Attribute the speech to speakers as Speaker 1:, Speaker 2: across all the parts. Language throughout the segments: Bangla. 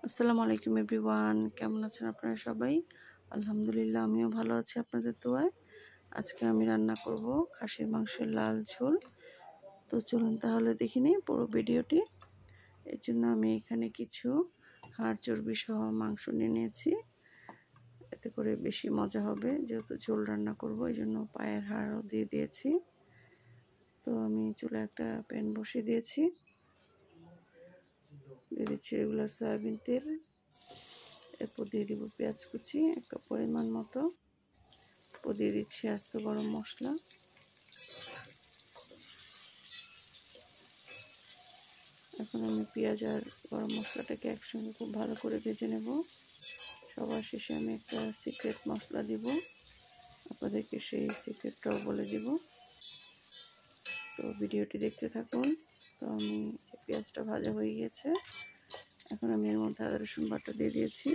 Speaker 1: আসসালামু আলাইকুম এভরিওয়ান, কেমন আছেন আপনারা সবাই? আলহামদুলিল্লাহ, আমিও ভালো আছি আপনাদের দোয়ায়। আজকে আমি রান্না করব খাসির মাংসের লাল ঝোল। তো চলুন তাহলে দেখে নিই পুরো ভিডিওটি। এর জন্য আমি এখানে কিছু হাড় চর্বি সহ মাংস নিয়ে নিয়েছি, এতে করে বেশি মজা হবে। যেহেতু ঝোল রান্না করব, এই জন্য পায়ের হাড়ও দিয়ে দিয়েছি। তো আমি চুলায় একটা প্যান বসিয়ে দিয়েছি, দিয়ে দিচ্ছি রেগুলার সয়াবিন তেল। এরপর দিয়ে দিব পেঁয়াজ কুচি এক কাপ পরিমাণ মতো, দিয়ে দিচ্ছি আস্ত গরম মশলা। এখন আমি পেঁয়াজ আর গরম মশলাটাকে একসঙ্গে খুব ভালো করে ভেজে নেব। সবার শেষে আমি একটা সিক্রেট মশলা দিব, আপনাদেরকে সেই সিক্রেটটাও বলে দিব। তো ভিডিওটি দেখতে থাকুন। তো আমি পেঁয়াজটা ভাজা হয়ে গেছে, এখন আমি এর মধ্যে আদা রসুন বাটা দিয়ে দিয়েছি।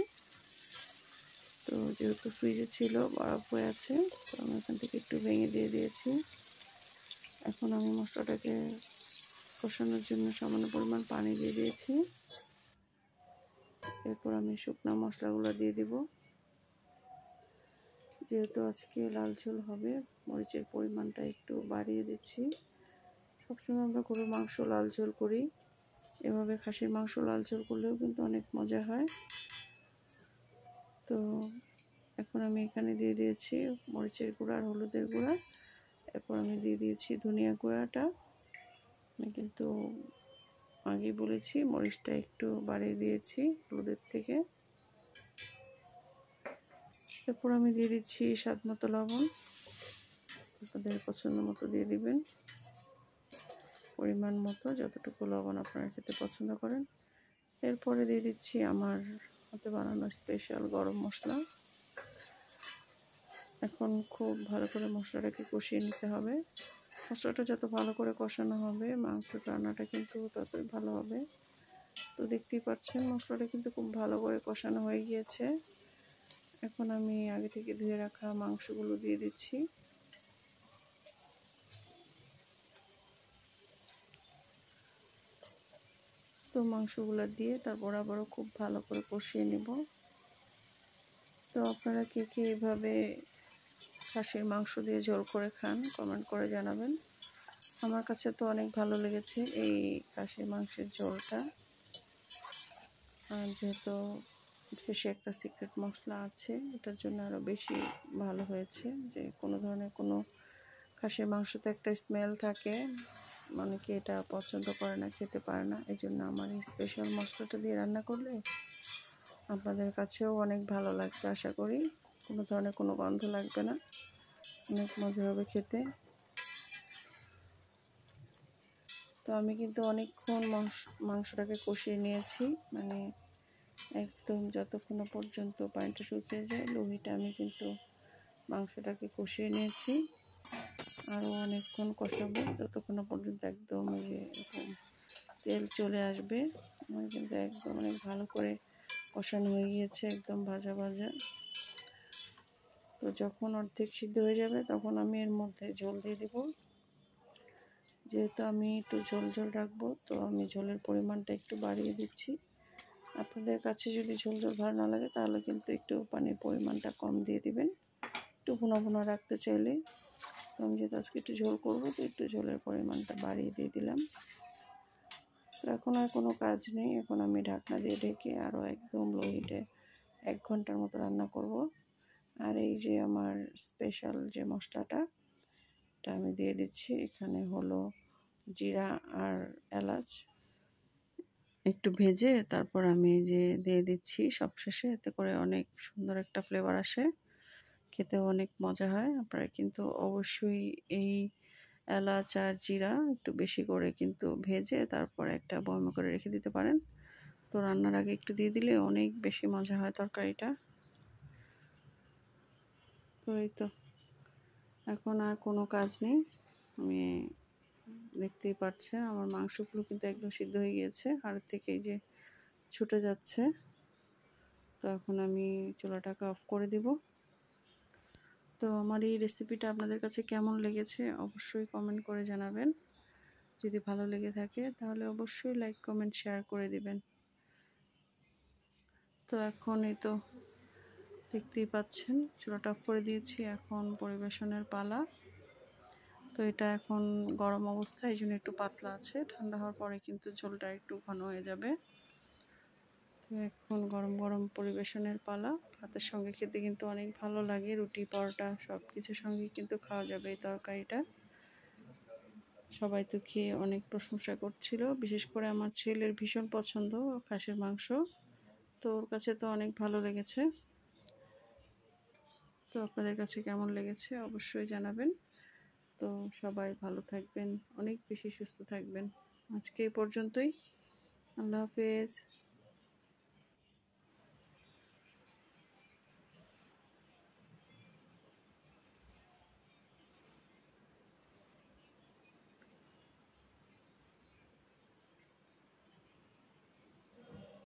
Speaker 1: তো যেহেতু ফ্রিজে ছিল, বরফ হয়ে আছে, তো আমি এখান থেকে একটু ভেঙে দিয়ে দিয়েছি। এখন আমি মশলাটাকে কষানোর জন্য সামান্য পরিমাণ পানি দিয়ে দিয়েছি। এরপর আমি শুকনো মশলাগুলো দিয়ে দিব। যেহেতু আজকে লাল ঝোল হবে, মরিচের পরিমাণটা একটু বাড়িয়ে দিচ্ছি। সবসময় আমরা গরুর মাংস লাল ঝোল করি, এভাবে খাসির মাংস লাল ঝোল করলেও কিন্তু অনেক মজা হয়। তো এখন আমি এখানে দিয়ে দিয়েছি মরিচের গুঁড়া আর হলুদের গুঁড়া। এরপর আমি দিয়ে দিয়েছি ধনিয়া গুঁড়াটা। আমি কিন্তু আগেই বলেছি মরিচটা একটু বাড়িয়ে দিয়েছি হলুদের থেকে। এরপর আমি দিয়ে দিচ্ছি স্বাদ মতো লবণ, আপনাদের পছন্দ মতো দিয়ে দিবেন, পরিমাণ মতো যতটুকু লবণ আপনারা খেতে পছন্দ করেন। এরপরে দিয়ে দিচ্ছি আমার হাতে বানানো স্পেশাল গরম মশলা। এখন খুব ভালো করে মশলাটাকে কষিয়ে নিতে হবে। মশলাটা যত ভালো করে কষানো হবে, মাংসের রান্নাটা কিন্তু ততই ভালো হবে। তো দেখতেই পাচ্ছেন মশলাটা কিন্তু খুব ভালো করে কষানো হয়ে গিয়েছে। এখন আমি আগে থেকে ধুয়ে রাখা মাংসগুলো দিয়ে দিচ্ছি। তো মাংসগুলো দিয়ে তারপর আবারও খুব ভালো করে কষিয়ে নেব। তো আপনারা কে কে এভাবে খাসির মাংস দিয়ে ঝোল করে খান, কমেন্ট করে জানাবেন। আমার কাছে তো অনেক ভালো লেগেছে এই খাসির মাংসের ঝোলটা। যেহেতু শেষে একটা সিক্রেট মশলা আছে, এটার জন্য আরও বেশি ভালো হয়েছে। যে কোনো ধরনের কোনো খাসির মাংসতে একটা স্মেল থাকে, অনেকে এটা পছন্দ করে না, খেতে পারে না। এই জন্য আমার এই স্পেশাল মশলাটা দিয়ে রান্না করলে আপনাদের কাছেও অনেক ভালো লাগবে আশা করি। কোনো ধরনের কোনো গন্ধ লাগবে না, অনেক মজা হবে খেতে। তো আমি কিন্তু অনেকক্ষণ মাংসটাকে কষিয়ে নিয়েছি, মানে একদম যতক্ষণ পর্যন্ত পানিটা শুকিয়ে যায় লোহিটা আমি কিন্তু মাংসটাকে কষিয়ে নিয়েছি। আরও অনেকক্ষণ কষাবো যতক্ষণ পর্যন্ত একদম এরকম তেল চলে আসবে। আমার কিন্তু একদম অনেক ভালো করে কষানো হয়ে গিয়েছে, একদম ভাজা ভাজা। তো যখন অর্ধেক সিদ্ধ হয়ে যাবে তখন আমি এর মধ্যে ঝোল দিয়ে দেব। যেহেতু আমি একটু ঝোল ঝোল রাখবো, তো আমি ঝোলের পরিমাণটা একটু বাড়িয়ে দিচ্ছি। আপনাদের কাছে যদি ঝোল ঝোল ভালো না লাগে তাহলে কিন্তু একটু পানির পরিমাণটা কম দিয়ে দিবেন, একটু ভুনা ভুনা রাখতে চাইলে। তো আমি যেহেতু আজকে একটু ঝোল করবো, তো একটু ঝোলের পরিমাণটা বাড়িয়ে দিয়ে দিলাম। তো এখন আর কোনো কাজ নেই, এখন আমি ঢাকনা দিয়ে ঢেকে আরও একদম লো হিটে 1 ঘন্টার মতো রান্না করব। আর এই যে আমার স্পেশাল যে মশলাটা, এটা আমি দিয়ে দিচ্ছি। এখানে হলো জিরা আর এলাচ একটু ভেজে তারপর আমি যে দিয়ে দিচ্ছি সবশেষে, এতে করে অনেক সুন্দর একটা ফ্লেভার আসে, খেতেও অনেক মজা হয়। আপনারা কিন্তু অবশ্যই এই এলাচ আর জিরা একটু বেশি করে কিন্তু ভেজে তারপর একটা বয়মে করে রেখে দিতে পারেন। তো রান্নার আগে একটু দিয়ে দিলে অনেক বেশি মজা হয় তরকারিটা। তো এই তো এখন আর কোনো কাজ নেই, আমি দেখতেই পাচ্ছেন আমার মাংসগুলো কিন্তু একদম সিদ্ধ হয়ে গিয়েছে, হাড়ের থেকে এই যে ছুটে যাচ্ছে। তো এখন আমি চুলাটাকে অফ করে দিব। তো আমার এই রেসিপিটা আপনাদের কাছে কেমন লেগেছে অবশ্যই কমেন্ট করে জানাবেন। যদি ভালো লেগে থাকে তাহলে অবশ্যই লাইক কমেন্ট শেয়ার করে দিবেন। তো এখন এই তো দেখতেই পাচ্ছেন চুলাটা অফ করে দিয়েছি, এখন পরিবেশনের পালা। তো এটা এখন গরম অবস্থায়, এই জন্য একটু পাতলা আছে, ঠান্ডা হওয়ার পরে কিন্তু ঝোলটা একটু ঘন হয়ে যাবে। তো এখন গরম গরম পরিবেশনের পালা। ভাতের সঙ্গে খেতে কিন্তু অনেক ভালো লাগে, রুটি পরোটা সব কিছুর সঙ্গে কিন্তু খাওয়া যাবে এই তরকারিটা। সবাই তো খেয়ে অনেক প্রশংসা করছিল, বিশেষ করে আমার ছেলের ভীষণ পছন্দ খাসির মাংস, তো ওর কাছে তো অনেক ভালো লেগেছে। তো আপনাদের কাছে কেমন লেগেছে অবশ্যই জানাবেন। তো সবাই ভালো থাকবেন, অনেক বেশি সুস্থ থাকবেন। আজকে এই পর্যন্তই। আল্লাহ হাফেজ।